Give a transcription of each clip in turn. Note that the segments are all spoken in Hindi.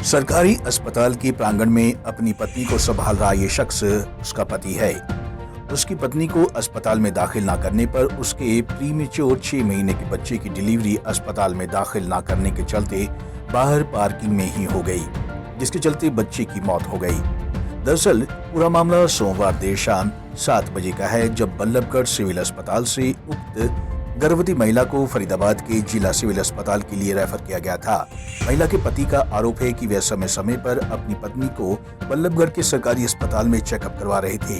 सरकारी अस्पताल के प्रांगण में अपनी पत्नी को संभाल रहा ये शख्स उसका पति है। उसकी पत्नी को अस्पताल में दाखिल ना करने पर उसके प्रीमेच्योर 6 महीने के बच्चे की डिलीवरी अस्पताल में दाखिल ना करने के चलते बाहर पार्किंग में ही हो गई, जिसके चलते बच्चे की मौत हो गई। दरअसल पूरा मामला सोमवार देर शाम 7 बजे का है, जब बल्लभगढ़ सिविल अस्पताल से उक्त गर्भवती महिला को फरीदाबाद के जिला सिविल अस्पताल के लिए रेफर किया गया था। महिला के पति का आरोप है कि वह समय समय पर अपनी पत्नी को बल्लभगढ़ के सरकारी अस्पताल में चेकअप करवा रहे थे।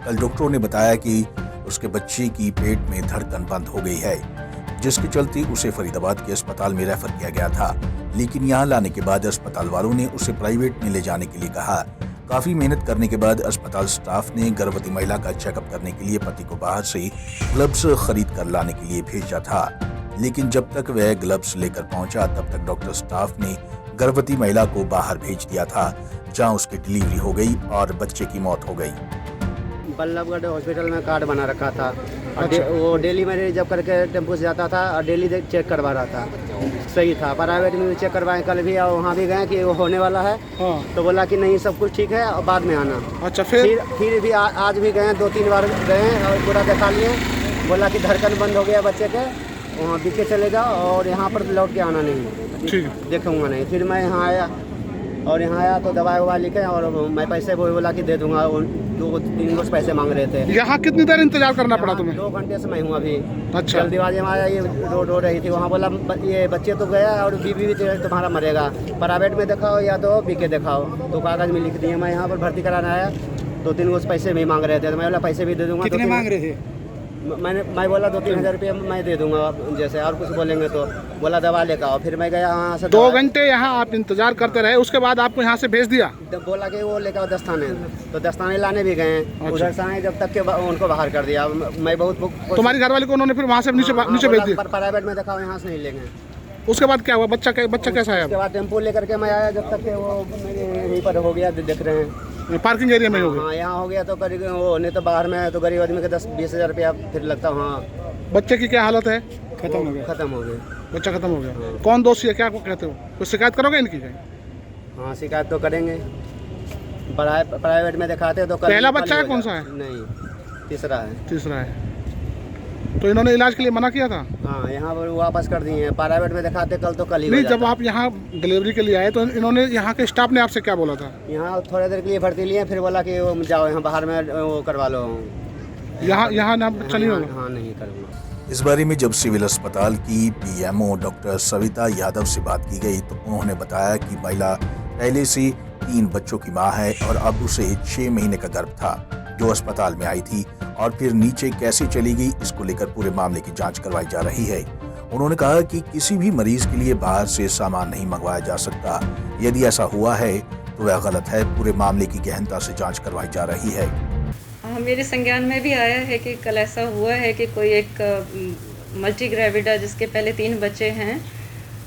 कल डॉक्टरों ने बताया कि उसके बच्चे की पेट में धड़कन बंद हो गई है, जिसके चलते उसे फरीदाबाद के अस्पताल में रेफर किया गया था। लेकिन यहाँ लाने के बाद अस्पताल वालों ने उसे प्राइवेट में ले जाने के लिए कहा। काफी मेहनत करने के बाद अस्पताल स्टाफ ने गर्भवती महिला का चेकअप करने के लिए पति को बाहर से ग्लव्स खरीद कर लाने के लिए भेजा था। लेकिन जब तक वह ग्लव्स लेकर पहुंचा, तब तक डॉक्टर स्टाफ ने गर्भवती महिला को बाहर भेज दिया था, जहां उसकी डिलीवरी हो गई और बच्चे की मौत हो गई। बल्लभगढ़ हॉस्पिटल में कार्ड बना रखा था और वो डेली में रिजर्व करके टेम्पो से जाता था और डेली चेक करवा रहा था। सही था। प्राइवेट में भी चेक करवाएं कल भी, और वहाँ भी गए कि वो होने वाला है। तो बोला कि नहीं सब कुछ ठीक है और बाद में आना। अच्छा, फिर भी आज भी गए, 2-3 बार गए और पूरा दिखा लिए। बोला कि धड़कन बंद हो गया बच्चे के, वहाँ पीछे चले जाओ और यहाँ पर लौट के आना नहीं, देखूँगा नहीं। फिर मैं यहाँ आया और यहाँ आया तो दवाई ववा लिखे और मैं पैसे वो बोला कि दे दूंगा। 2-3 रोज पैसे मांग रहे थे। यहाँ कितनी देर इंतजार करना पड़ा तुम्हें? 2 घंटे से मैं हूँ अभी। अच्छा। जल्दीबाजी में आया, ये रो रही थी। वहाँ बोला ये बच्चे तो गया और बीबी भी तुम्हारा मरेगा, प्राइवेट में दिखाओ या तो बीके दिखाओ। तो कागज में लिख दिए। मैं यहाँ पर भर्ती कराना आया, 2-3 रोज पैसे भी मांग रहे थे। तो मैं बोला पैसे भी दे दूंगा। कितने मांग रहे थे? मैं बोला 2-3 हज़ार रुपये मैं दे दूंगा, जैसे और कुछ बोलेंगे तो। बोला दवा लेकर आओ। फिर मैं गया वहाँ से। 2 घंटे यहाँ आप इंतजार करते रहे, उसके बाद आपको यहाँ से भेज दिया? बोला कि वो लेकर दस्ताने, तो दस्ताने लाने भी गए। उधर से आए जब तक के उनको बाहर कर दिया। मैं बहुत तुम्हारी घरवाली को उन्होंने फिर वहाँ से नीचे भेज दिया? प्राइवेट में दिखाओ, यहाँ से नहीं लेंगे। उसके बाद क्या हुआ? बच्चा कैसा है? उसके बाद टेम्पो लेकर के मैं आया, जब तक के वो यहीं पर हो गया, देख रहे हैं पार्किंग एरिया में हो गया। हाँ, यहाँ हो गया तो करीब वो नहीं तो बाहर में तो गरीब आदमी के 10-20 हज़ार रुपया फिर लगता। हाँ, बच्चे की क्या हालत है? खत्म हो गया। बच्चा खत्म हो गया। कौन दोषी है, क्या कहते हो? कुछ शिकायत करोगे इनकी? हाँ, शिकायत तो करेंगे। प्राइवेट में दिखाते तो पहला बच्चा है? कौन सा है? नहीं, तीसरा है। तो इन्होंने इलाज के लिए मना किया था? हाँ, यहाँ पर वापस कर दिए हैं। प्राइवेट में दिखाते कल तो कल ही नहीं। जब आप यहाँ डिलीवरी के लिए आए तो इन्होंने यहाँ के स्टाफ ने आपसे क्या बोला था? यहाँ थोड़ी देर के लिए भर्ती लिए, फिर बोला कि वो जाओ यहाँ बाहर में वो करवा लो। यहाँ ना चली होगा? हाँ, नहीं करूँगा। इस बारे में जब सिविल अस्पताल की पीएमओ डॉक्टर सविता यादव से बात की गई, तो उन्होंने बताया कि महिला पहले से 3 बच्चों की मां है और अब उसे 6 महीने का गर्भ था, जो अस्पताल में आई थी और फिर नीचे कैसे चली गई, इसको लेकर पूरे मामले की जांच करवाई जा रही है। उन्होंने कहा कि किसी भी मरीज के लिए बाहर से सामान नहीं मंगवाया जा सकता। यदि ऐसा हुआ है तो वह गलत है। पूरे मामले की गहनता से जांच करवाई जा रही है। मेरे संज्ञान में भी आया है कि कल ऐसा हुआ है कि कोई एक मल्टी ग्रेविडा जिसके पहले 3 बच्चे हैं,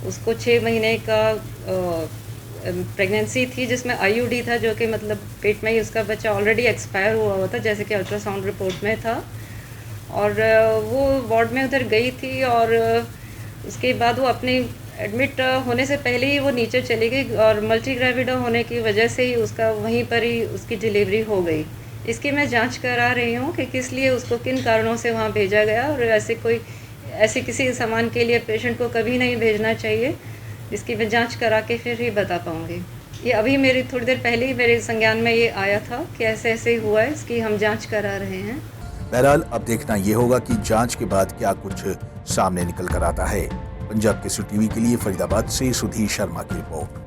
उसको 6 महीने का प्रेगनेंसी थी, जिसमें आईयूडी था, जो कि मतलब पेट में ही उसका बच्चा ऑलरेडी एक्सपायर हुआ था, जैसे कि अल्ट्रासाउंड रिपोर्ट में था। और वो वार्ड में उधर गई थी और उसके बाद वो अपने एडमिट होने से पहले ही वो नीचे चली गई और मल्टी ग्रेविडा होने की वजह से ही उसका वहीं पर ही उसकी डिलीवरी हो गई। इसकी मैं जांच करा रही हूँ कि किस लिए उसको किन कारणों से वहाँ भेजा गया, और ऐसे किसी सामान के लिए पेशेंट को कभी नहीं भेजना चाहिए। इसकी मैं जांच करा के फिर ही बता पाऊँगी। ये अभी मेरी थोड़ी देर पहले ही मेरे संज्ञान में ये आया था कि ऐसे हुआ है, इसकी हम जांच करा रहे हैं। बहरहाल अब देखना ये होगा कि जांच के बाद क्या कुछ सामने निकल कर आता है। पंजाब केसरी टीवी के लिए फरीदाबाद से सुधीर शर्मा की रिपोर्ट।